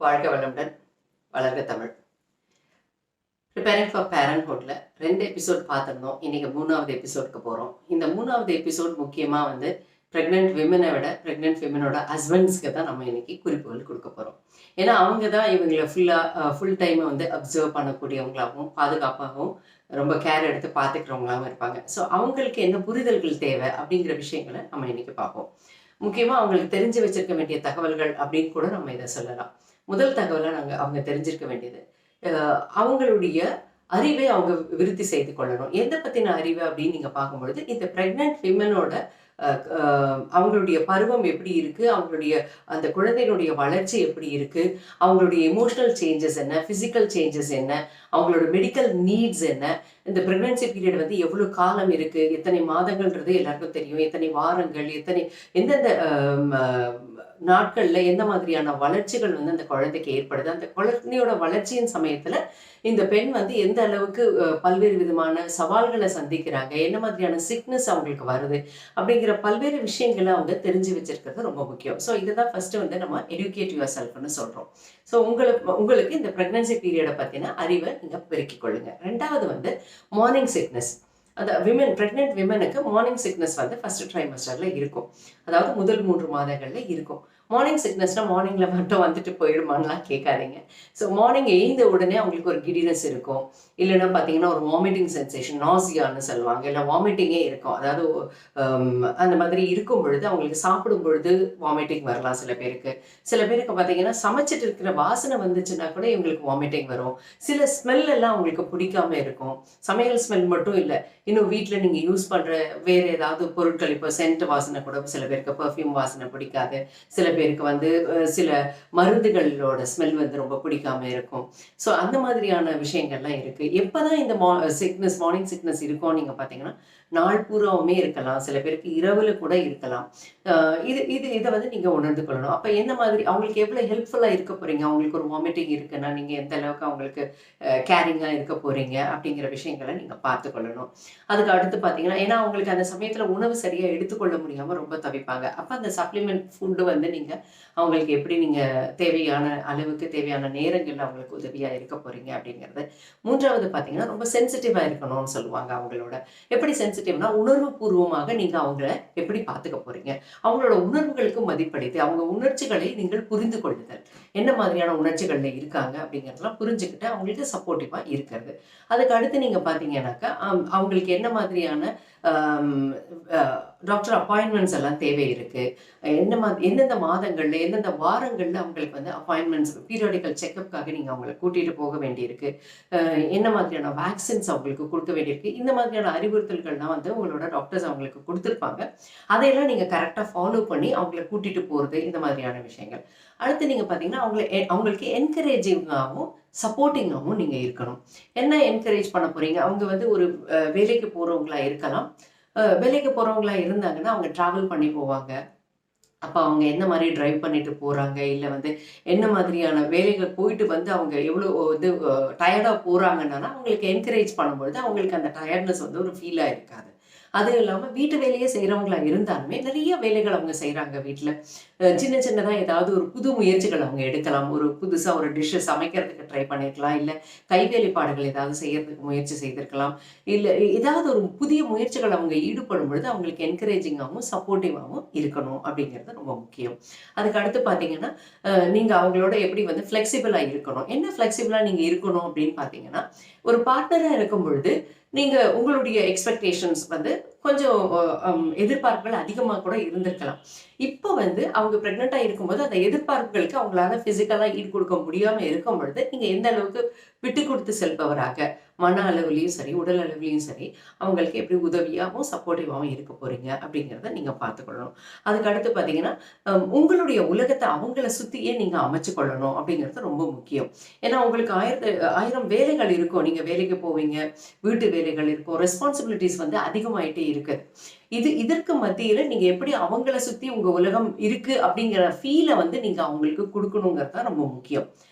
வாழ்க வளமுடன். வளர்க தமிழ். ப்ரிப்பேரிங் ஃபார் பேரண்ட்ஹுட்ல 2 எபிசோட் பார்த்துருந்தோம். இன்னைக்கு 3வது எபிசோடுக்கு போகிறோம். இந்த 3வது எபிசோட் முக்கியமாக ப்ரெக்னென்ட் விமனை விட ப்ரெக்னென்ட் விமனோட ஹஸ்பண்ட்ஸ்க்கு தான் நம்ம இன்னைக்கு குறிப்புகள் கொடுக்க போகிறோம். ஏன்னா அவங்க தான் இவங்களை ஃபுல் டைமை அப்சர்வ் பண்ணக்கூடியவங்களாகவும் பாதுகாப்பாகவும் ரொம்ப கேர் எடுத்து பார்த்துக்கிறவங்களாகவும் இருப்பாங்க. ஸோ அவங்களுக்கு என்ன புரிதல்கள் தேவை அப்படிங்கிற விஷயங்களை நம்ம இன்னைக்கு பார்ப்போம். முக்கியமாக அவங்களுக்கு தெரிஞ்சு வச்சிருக்க வேண்டிய தகவல்கள் அப்படின்னு கூட நம்ம இதை சொல்லலாம். முதல் தகவலாக அவங்க தெரிஞ்சிருக்க வேண்டியது, அவங்களுடைய அறிவை அவங்க விருத்தி செய்து கொள்ளணும். எதை பற்றின அறிவு அப்படின்னு நீங்கள் பார்க்கும்பொழுது, இந்த ப்ரெக்னென்ட் விமனோட அவங்களுடைய பருவம் எப்படி இருக்குது, அவங்களுடைய அந்த குழந்தையினுடைய வளர்ச்சி எப்படி இருக்குது, அவங்களுடைய எமோஷனல் சேஞ்சஸ் என்ன, ஃபிசிக்கல் சேஞ்சஸ் என்ன, அவங்களோட மெடிக்கல் நீட்ஸ் என்ன, இந்த ப்ரெக்னன்சி பீரியட் எவ்வளோ காலம் இருக்குது, எத்தனை மாதங்கள்ன்றது எல்லாருக்கும் தெரியும், எத்தனை வாரங்கள், எந்தெந்த நாட்களில் எந்த மாதிரியான வளர்ச்சிகள் அந்த குழந்தைக்கு ஏற்படுது, அந்த குழந்தையோட வளர்ச்சியின் சமயத்தில் இந்த பெண் எந்த அளவுக்கு பல்வேறு விதமான சவால்களை சந்திக்கிறாங்க, என்ன மாதிரியான சிக்னஸ் அவங்களுக்கு வருது அப்படிங்கிற பல்வேறு விஷயங்களை அவங்க தெரிஞ்சு வச்சிருக்கிறது ரொம்ப முக்கியம். ஸோ இதை தான் ஃபர்ஸ்ட் நம்ம எடுக்கேட் யுவர் செல்ஃப்னு சொல்கிறோம். ஸோ உங்களுக்கு இந்த ப்ரெக்னன்சி பீரியடை பற்றின அறிவை நீங்கள் பெருக்கிக் கொள்ளுங்க. ரெண்டாவது மார்னிங் சிக்னஸ். ப்ரெக்னென்ட் விமனுக்கு மார்னிங் சிக்னஸ் ஃபர்ஸ்ட் ட்ரைமஸ்டரில் இருக்கும். அதாவது முதல் 3 மாதங்களில் இருக்கும். மார்னிங் சிக்னஸ்னால் மார்னிங்கில் மட்டும் போயிடுமான்லாம் கேட்காதீங்க. ஸோ மார்னிங் எழுந்த உடனே அவங்களுக்கு ஒரு கிடினஸ் இருக்கும், இல்லைன்னா பார்த்தீங்கன்னா ஒரு வாமிட்டிங் சென்சேஷன், நாசியான்னு சொல்லுவாங்க, இல்லை வாமிட்டிங்கே இருக்கும். அதாவது அந்த மாதிரி இருக்கும் பொழுது அவங்களுக்கு சாப்பிடும் பொழுது வாமிட்டிங் வரலாம். சில பேருக்கு பார்த்தீங்கன்னா சமைச்சிட்டு இருக்கிற வாசனை வந்துச்சுன்னா கூட இவங்களுக்கு வாமிட்டிங் வரும். சில ஸ்மெல் எல்லாம் அவங்களுக்கு பிடிக்காம இருக்கும். சமையல் ஸ்மெல் மட்டும் இல்லை, இன்னும் வீட்டில் நீங்கள் யூஸ் பண்ணுற வேறு ஏதாவது பொருட்கள், இப்போ சென்ட் வாசனை கூட சில பேருக்கு பர்ஃப்யூம் வாசனை பிடிக்காது. சில பேருக்கு சில மருந்துகளோட ஸ்மெல் ரொம்ப பிடிக்காம இருக்கும். ஸோ அந்த மாதிரியான விஷயங்கள்லாம் இருக்குது. எப்போதான் இந்த மார்னிங் சிக்னஸ் இருக்கும் நீங்கள் பார்த்தீங்கன்னா, நாள் பூராவுமே இருக்கலாம், சில பேருக்கு இரவுல கூட இருக்கலாம். இதை நீங்கள் உணர்ந்து கொள்ளணும். அப்போ என்ன மாதிரி அவங்களுக்கு எவ்வளோ ஹெல்ப்ஃபுல்லாக இருக்க போகிறீங்க, அவங்களுக்கு ஒரு வாமிட்டிங் இருக்குன்னா நீங்கள் எந்த அளவுக்கு அவங்களுக்கு கேரிங்காக இருக்க போகிறீங்க அப்படிங்கிற விஷயங்களை நீங்கள் பார்த்து கொள்ளணும். அதுக்கு அடுத்து பார்த்தீங்கன்னா, ஏன்னா அவங்களுக்கு அந்த சமயத்தில் உணவு சரியாக எடுத்துக்கொள்ள முடியாமல் ரொம்ப தவிப்பாங்க. அப்போ அந்த சப்ளிமெண்ட் ஃபுட்டு நீங்கள் அவங்களுக்கு எப்படி நீங்கள் தேவையான அளவுக்கு தேவையான நேரங்களில் அவங்களுக்கு உதவியாக இருக்க போகிறீங்க அப்படிங்கிறது. மூன்றாவது பார்த்தீங்கன்னா, ரொம்ப சென்சிட்டிவாக இருக்கணும்னு சொல்லுவாங்க. அவங்களோட எப்படி சென்சிட்டிவ்னா, உணர்வு பூர்வமாக நீங்கள் அவங்கள எப்படி பார்த்துக்க போகிறீங்க, அவங்களோட உணர்வுகளுக்கு மதிப்பளித்து அவங்க உணர்ச்சிகளை நீங்கள் புரிந்து கொள்ளுதல், என்ன மாதிரியான உணர்ச்சிகளில் இருக்காங்க அப்படிங்கிறதெல்லாம் புரிஞ்சுக்கிட்டு அவங்களுக்கு சப்போர்ட்டிவாக இருக்கிறது. அதுக்கு அடுத்து நீங்கள் பார்த்தீங்கன்னாக்கா, அவங்களுக்கு என்ன மாதிரியான டாக்டர் அப்பாயின்மெண்ட்ஸ் எல்லாம் தேவை இருக்குது, எந்தெந்த மாதங்களில் எந்தெந்த வாரங்களில் அவங்களுக்கு அப்பாயின்மெண்ட்ஸ் பீரியாடிக்கல் செக்கப்புக்காக நீங்கள் அவங்களை கூட்டிகிட்டு போக வேண்டியிருக்கு, என்ன மாதிரியான வேக்சின்ஸ் அவங்களுக்கு கொடுக்க வேண்டியிருக்கு, இந்த மாதிரியான அறிவுறுத்தல்கள்லாம் உங்களோட டாக்டர்ஸ் அவங்களுக்கு கொடுத்துருப்பாங்க. அதையெல்லாம் நீங்கள் கரெக்டாக ஃபாலோ பண்ணி அவங்கள கூட்டிகிட்டு போகிறது, இந்த மாதிரியான விஷயங்கள். அடுத்து நீங்கள் பார்த்தீங்கன்னா, அவங்களுக்கு என்கரேஜிங்காகவும் சப்போர்ட்டிங்காகவும் நீங்கள் இருக்கணும். என்ன என்கரேஜ் பண்ண போகிறீங்க, அவங்க ஒரு வேலைக்கு போகிறவங்களா இருக்கலாம். வேலைக்கு போகிறவங்களா இருந்தாங்கன்னா அவங்க ட்ராவல் பண்ணி போவாங்க. அப்போ அவங்க என்ன மாதிரி டிரைவ் பண்ணிட்டு போகிறாங்க, இல்லை என்ன மாதிரியான வேலைகள் போயிட்டு அவங்க எவ்வளோ டயர்டாக போகிறாங்கன்னா அவங்களுக்கு என்கரேஜ் பண்ணும்பொழுது அவங்களுக்கு அந்த டயர்ட்னஸ் ஒரு ஃபீலாக இருக்காது. அதுவும் இல்லாமல் வீட்டு வேலையே செய்கிறவங்களா இருந்தாலுமே நிறைய வேலைகள் அவங்க செய்கிறாங்க வீட்டில். சின்ன சின்னதாக ஏதாவது ஒரு புது முயற்சிகள் அவங்க எடுக்கலாம். ஒரு புதுசாக ஒரு டிஷ்ஷை சமைக்கிறதுக்கு ட்ரை பண்ணியிருக்கலாம், இல்லை கைவேலைப்பாடுகள் ஏதாவது செய்யறதுக்கு முயற்சி செய்திருக்கலாம், இல்லை ஏதாவது ஒரு புதிய முயற்சிகள் அவங்க ஈடுபடும் பொழுது அவங்களுக்கு என்கரேஜிங்காகவும் சப்போர்ட்டிவாகவும் இருக்கணும் அப்படிங்கிறது ரொம்ப முக்கியம். அதுக்கு அடுத்து பார்த்தீங்கன்னா, நீங்கள் அவங்களோட எப்படி ஃப்ளெக்சிபிளாக இருக்கணும். என்ன ஃப்ளெக்சிபிளாக நீங்கள் இருக்கணும் அப்படின்னு பார்த்தீங்கன்னா, ஒரு பார்ட்னராக இருக்கும் பொழுது நீங்கள் உங்களுடைய எக்ஸ்பெக்டேஷன்ஸ் கொஞ்சம் எதிர்பார்ப்புகள் அதிகமாக கூட இருந்திருக்கலாம். இப்போ அவங்க ப்ரெக்னெண்ட்டாக இருக்கும்போது அந்த எதிர்பார்ப்புகளுக்கு அவங்களால ஃபிசிக்கலாக ஈடு கொடுக்க முடியாமல் இருக்கும் பொழுது நீங்கள் எந்த அளவுக்கு விட்டு கொடுத்து செல்பவராக மன அளவுலையும் சரி உடல் அளவுலையும் சரி அவங்களுக்கு எப்படி உதவியாகவும் சப்போர்ட்டிவாகவும் இருக்க போகிறீங்க அப்படிங்கிறத நீங்கள் பார்த்துக்கொள்ளணும். அதுக்கு அடுத்து பார்த்தீங்கன்னா, உங்களுடைய உலகத்தை அவங்கள சுற்றியே நீங்கள் அமைச்சு கொள்ளணும் அப்படிங்கிறது ரொம்ப முக்கியம். ஏன்னா உங்களுக்கு ஆயிரம் வேலைகள் இருக்கும், நீங்கள் வேலைக்கு போவீங்க, வீட்டு வேலைகள் இருக்கும், ரெஸ்பான்சிபிலிட்டிஸ் அதிகமாயிட்டே இருக்குது. இதற்கு மத்தியில நீங்க எப்படி அவங்கள சுத்தி உங்க உலகம் இருக்கு அப்படிங்கிற ஃபீலை நீங்க அவங்களுக்கு கொடுக்கணுங்கிறது தான் ரொம்ப முக்கியம்.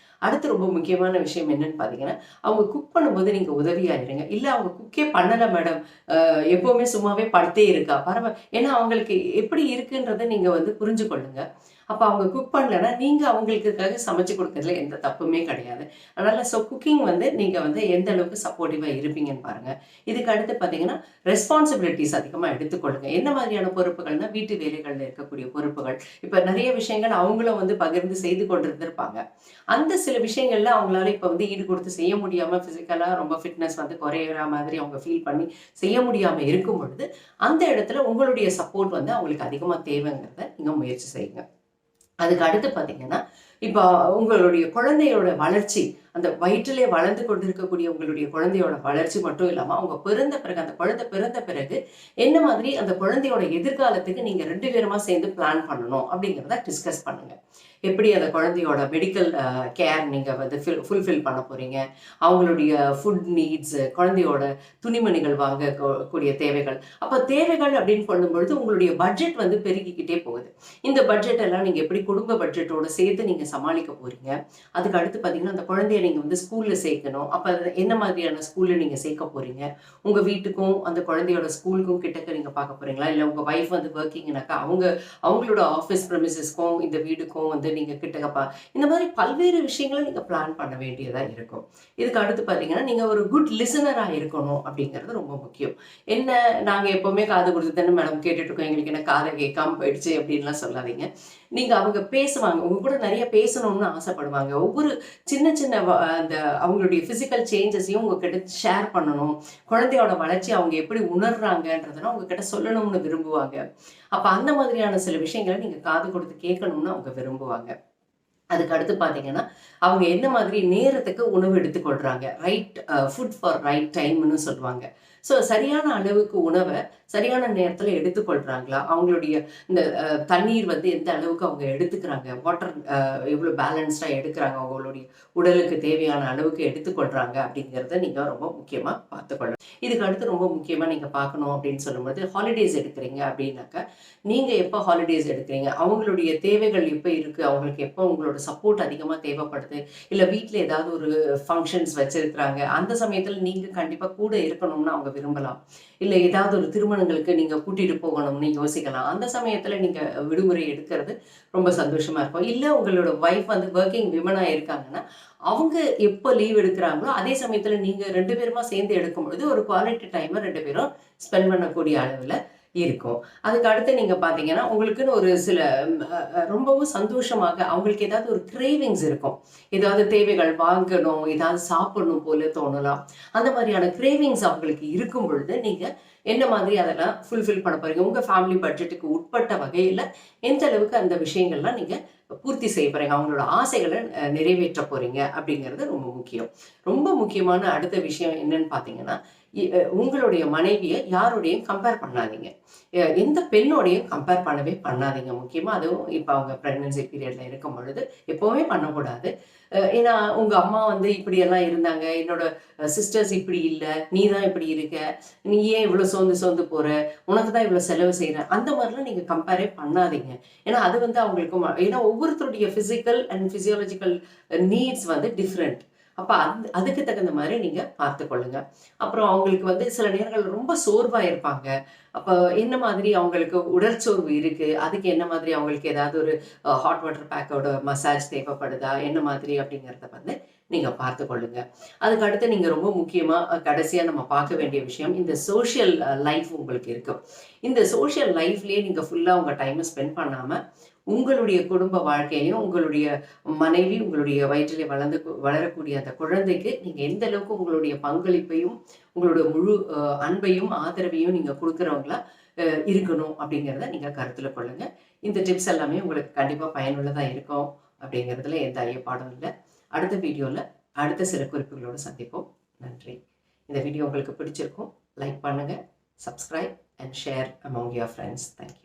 அடுத்து ரொம்ப முக்கியமான விஷயம் என்னன்னு பாத்தீங்கன்னா, அவங்க குக் பண்ணும்போது நீங்க உதவியா இருங்க. இல்ல அவங்க குக்கே பண்ணல மேடம், எப்பவுமே சும்மாவே படுத்தே இருக்கா, பரவாயில்ல, ஏன்னா அவங்களுக்கு எப்படி இருக்குன்றதை நீங்க புரிஞ்சு கொள்ளுங்க. அப்போ அவங்க குக் பண்ணலன்னா நீங்கள் அவங்களுக்காக சமைச்சு கொடுக்கறதுல எந்த தப்புமே கிடையாது. அதனால் குக்கிங் வந்து நீங்கள் வந்து எந்த அளவுக்கு சப்போர்ட்டிவாக இருப்பீங்கன்னு பாருங்கள். இதுக்கு அடுத்து பார்த்தீங்கன்னா ரெஸ்பான்சிபிலிட்டிஸ் அதிகமாக எடுத்துக்கொள்ளுங்க. என்ன மாதிரியான பொறுப்புகள்னா வீட்டு வேலைகளில் இருக்கக்கூடிய பொறுப்புகள். இப்போ நிறைய விஷயங்கள் அவங்களும் வந்து பகிர்ந்து செய்து கொண்டிருந்திருப்பாங்க. அந்த சில விஷயங்கள்ல அவங்களால இப்போ வந்து ஈடு கொடுத்து செய்ய முடியாமல் ஃபிசிக்கலாக ரொம்ப ஃபிட்னஸ் வந்து குறையிற மாதிரி அவங்க ஃபீல் பண்ணி செய்ய முடியாமல் இருக்கும் பொழுது அந்த இடத்துல உங்களுடைய சப்போர்ட் வந்து அவங்களுக்கு அதிகமாக தேவைங்கிறத நீங்கள் முயற்சி செய்யுங்க. அதுக்கு அடுத்து பார்த்தீங்கன்னா இப்போ உங்களுடைய குழந்தையோட வளர்ச்சி, அந்த வயிற்றிலே வளர்ந்து கொண்டிருக்கக்கூடிய உங்களுடைய குழந்தையோட வளர்ச்சி மட்டும் இல்லாமல் அவங்க பிறந்த பிறகு அந்த குழந்தை பிறந்த பிறகு என்ன மாதிரி அந்த குழந்தையோட எதிர்காலத்துக்கு நீங்கள் 2 பேருமா சேர்ந்து பிளான் பண்ணணும் அப்படிங்கிறத டிஸ்கஸ் பண்ணுங்க. எப்படி அந்த குழந்தையோட மெடிக்கல் கேர் நீங்கள் வந்து ஃபுல்ஃபில் பண்ண போகிறீங்க, அவங்களுடைய ஃபுட் நீட்ஸு, குழந்தையோட துணிமணிகள் வாங்க கூடிய தேவைகள். அப்போ தேவைகள் அப்படின்னு பண்ணும்பொழுது உங்களுடைய பட்ஜெட் வந்து பெருகிக்கிட்டே போகுது. இந்த பட்ஜெட் எல்லாம் நீங்கள் எப்படி குடும்ப பட்ஜெட்டோட சேர்த்து நீங்கள் சமாளிக்க போகிறீங்க. அதுக்கு அடுத்து பார்த்தீங்கன்னா அந்த குழந்தைய நீங்கள் வந்து ஸ்கூலில் சேர்க்கணும். அப்போ என்ன மாதிரியான ஸ்கூலில் நீங்கள் சேர்க்க போகிறீங்க, உங்கள் வீட்டுக்கும் அந்த குழந்தையோட ஸ்கூலுக்கும் கிட்டக்க நீங்கள் பார்க்க போகிறீங்களா, இல்லை உங்கள் ஒய்ஃப் வந்து ஒர்க்கிங்னாக்கா அவங்களோட ஆஃபீஸ் ப்ரெமிசஸ்க்கும் இந்த வீடுக்கும் வந்து நீங்கள் கிட்டக்கப்பா இந்த மாதிரி பல்வேறு விஷயங்களை நீங்கள் பிளான் பண்ண வேண்டியதாக இருக்கும். இதுக்கு அடுத்து பார்த்தீங்கன்னா நீங்கள் ஒரு குட் லிசனராக இருக்கணும் அப்படிங்கிறது ரொம்ப முக்கியம். என்ன நாங்கள் எப்போவுமே காது கொடுத்து தானே மேடம் கேட்டுட்டு இருக்கோம், எங்களுக்கு என்ன காதை கேட்காம போயிடுச்சு அப்படின்லாம் சொல்லாதீங்க. நீங்கள் அவங்க பேசுவாங்க, உங்க கூட நிறைய பேசணும்னு ஆசைப்படுவாங்க. ஒவ்வொரு சின்ன சின்ன அந்த அவங்களுடைய ஃபிசிக்கல் சேஞ்சஸையும் உங்ககிட்ட ஷேர் பண்ணணும். குழந்தையோட வளர்ச்சி அவங்க எப்படி உணர்றாங்கன்றதெல்லாம் உங்ககிட்ட சொல்லணும்னு விரும்புவாங்க. அப்போ அந்த மாதிரியான சில விஷயங்களை நீங்கள் காது கொடுத்து கேட்கணும்னு அவங்க விரும்புவாங்க. அதுக்கு அடுத்து பார்த்தீங்கன்னா அவங்க என்ன மாதிரி நேரத்துக்கு உணவு எடுத்துக்கொள்கிறாங்க, ரைட் ஃபுட் ஃபார் ரைட் டைம்னு சொல்லுவாங்க. ஸோ சரியான அளவுக்கு உணவை சரியான நேரத்தில் எடுத்துக்கொள்கிறாங்களா, அவங்களுடைய இந்த தண்ணீர் வந்து எந்த அளவுக்கு அவங்க எடுத்துக்கிறாங்க, வாட்டர் எவ்வளோ பேலன்ஸ்டாக எடுக்கிறாங்க, அவங்களுடைய உடலுக்கு தேவையான அளவுக்கு எடுத்துக்கொள்கிறாங்க அப்படிங்கிறத நீங்கள் ரொம்ப முக்கியமாக பார்த்துக்கொள்ளணும். இதுக்கு அடுத்து ரொம்ப முக்கியமாக நீங்கள் பார்க்கணும் அப்படின்னு சொல்லும்போது ஹாலிடேஸ் எடுக்கிறீங்க அப்படின்னாக்கா நீங்கள் எப்போ ஹாலிடேஸ் எடுக்கிறீங்க, அவங்களுடைய தேவைகள் எப்போ இருக்குது, அவங்களுக்கு எப்போ உங்களோட சப்போர்ட் அதிகமாக தேவைப்படுது, இல்லை வீட்டில் ஏதாவது ஒரு ஃபங்க்ஷன்ஸ் வச்சுருக்கிறாங்க அந்த சமயத்தில் நீங்கள் கண்டிப்பாக கூட இருக்கணும்னு அவங்க விரும்பலாம். இல்லை ஏதாவது ஒரு திருமணங்களுக்கு நீங்கள் கூட்டிகிட்டு போகணும்னு யோசிக்கலாம். அந்த சமயத்தில் நீங்கள் விடுமுறை எடுக்கிறது ரொம்ப சந்தோஷமாக இருக்கும். இல்லை உங்களோட ஒய்ஃப் வந்து ஒர்க்கிங் விமனாக இருக்காங்கன்னா அவங்க எப்போ லீவ் எடுக்கிறாங்களோ அதே சமயத்தில் நீங்கள் 2 பேருமா சேர்ந்து எடுக்கும் பொழுது ஒரு குவாலிட்டி டைமை 2 பேரும் ஸ்பெண்ட் பண்ணக்கூடிய அளவில் இருக்கும். அதுக்கு அடுத்து நீங்கள் பார்த்தீங்கன்னா உங்களுக்குன்னு ஒரு சில ரொம்பவும் சந்தோஷமாக அவங்களுக்கு ஏதாவது ஒரு கிரேவிங்ஸ் இருக்கும். ஏதாவது தேவைகள் வாங்கணும், ஏதாவது சாப்பிடணும் போல தோணலாம். அந்த மாதிரியான கிரேவிங்ஸ் அவங்களுக்கு இருக்கும் பொழுது நீங்கள் என்ன மாதிரி அதெல்லாம் ஃபுல்ஃபில் பண்ண போகிறீங்க, உங்கள் ஃபேமிலி பட்ஜெட்டுக்கு உட்பட்ட வகையில் எந்த அளவுக்கு அந்த விஷயங்கள்லாம் நீங்கள் பூர்த்தி செய்ய போகிறீங்க, அவங்களோட ஆசைகளை நிறைவேற்ற போகிறீங்க அப்படிங்கிறது ரொம்ப முக்கியம். ரொம்ப முக்கியமான அடுத்த விஷயம் என்னன்னு பார்த்தீங்கன்னா உங்களுடைய மனைவியை யாரோடையும் கம்பேர் பண்ணாதீங்க. எந்த பெண்ணோடையும் கம்பேர் பண்ணவே பண்ணாதீங்க. முக்கியமாக அதுவும் இப்போ அவங்க ப்ரெக்னன்சி பீரியடில் இருக்கும் பொழுது எப்போவுமே பண்ணக்கூடாது. ஏன்னா உங்கள் அம்மா வந்து இப்படியெல்லாம் இருந்தாங்க, என்னோட சிஸ்டர்ஸ் இப்படி இல்லை, நீ தான் இப்படி இருக்க, நீ ஏன் இவ்வளோ சோர்ந்து போகிற, உனக்கு தான் இவ்வளோ செலவு செய்கிற, அந்த மாதிரிலாம் நீங்கள் கம்பேரே பண்ணாதீங்க. ஏன்னா அது வந்து அவங்களுக்கு ஏன்னா ஒவ்வொருத்தருடைய ஃபிசிக்கல் அண்ட் ஃபிசியாலஜிக்கல் நீட்ஸ் வந்து டிஃப்ரெண்ட். அப்போ அதுக்கு தகுந்த மாதிரி நீங்கள் பார்த்துக்கொள்ளுங்க. அப்புறம் அவங்களுக்கு வந்து சில நேரங்கள் ரொம்ப சோர்வாக இருப்பாங்க. அப்போ என்ன மாதிரி அவங்களுக்கு உடற்சோர்வு இருக்குது, அதுக்கு என்ன மாதிரி அவங்களுக்கு ஏதாவது ஒரு ஹாட் வாட்டர் பேக்கோட மசாஜ் தேவைப்படுதா, என்ன மாதிரி அப்படிங்கிறத வந்து நீங்கள் பார்த்துக்கொள்ளுங்க. அதுக்கு அடுத்து நீங்கள் ரொம்ப முக்கியமாக கடைசியாக நம்ம பார்க்க வேண்டிய விஷயம் இந்த சோஷியல் லைஃப் உங்களுக்கு இருக்கும். இந்த சோஷியல் லைஃப்லேயே நீங்கள் ஃபுல்லாக உங்கள் டைமை ஸ்பெண்ட் பண்ணாமல் உங்களுடைய குடும்ப வாழ்க்கையிலையும் உங்களுடைய மனைவி உங்களுடைய வயிற்றிலே வளரக்கூடிய அந்த குழந்தைக்கு நீங்கள் எந்த அளவுக்கு உங்களுடைய பங்களிப்பையும் உங்களுடைய முழு அன்பையும் ஆதரவையும் நீங்கள் கொடுக்குறவங்களா இருக்கணும் அப்படிங்கிறத நீங்கள் கருத்தில் கொள்ளுங்கள். இந்த டிப்ஸ் எல்லாமே உங்களுக்கு கண்டிப்பாக பயனுள்ளதாக இருக்கும் அப்படிங்கிறதுல எந்த ஐயப்பாடும் இல்லை. அடுத்த வீடியோவில் அடுத்த சில குறிப்புகளோடு சந்திப்போம். நன்றி. இந்த வீடியோ உங்களுக்கு பிடிச்சிருக்கும், லைக் பண்ணுங்கள், subscribe and share among your friends. Thank you.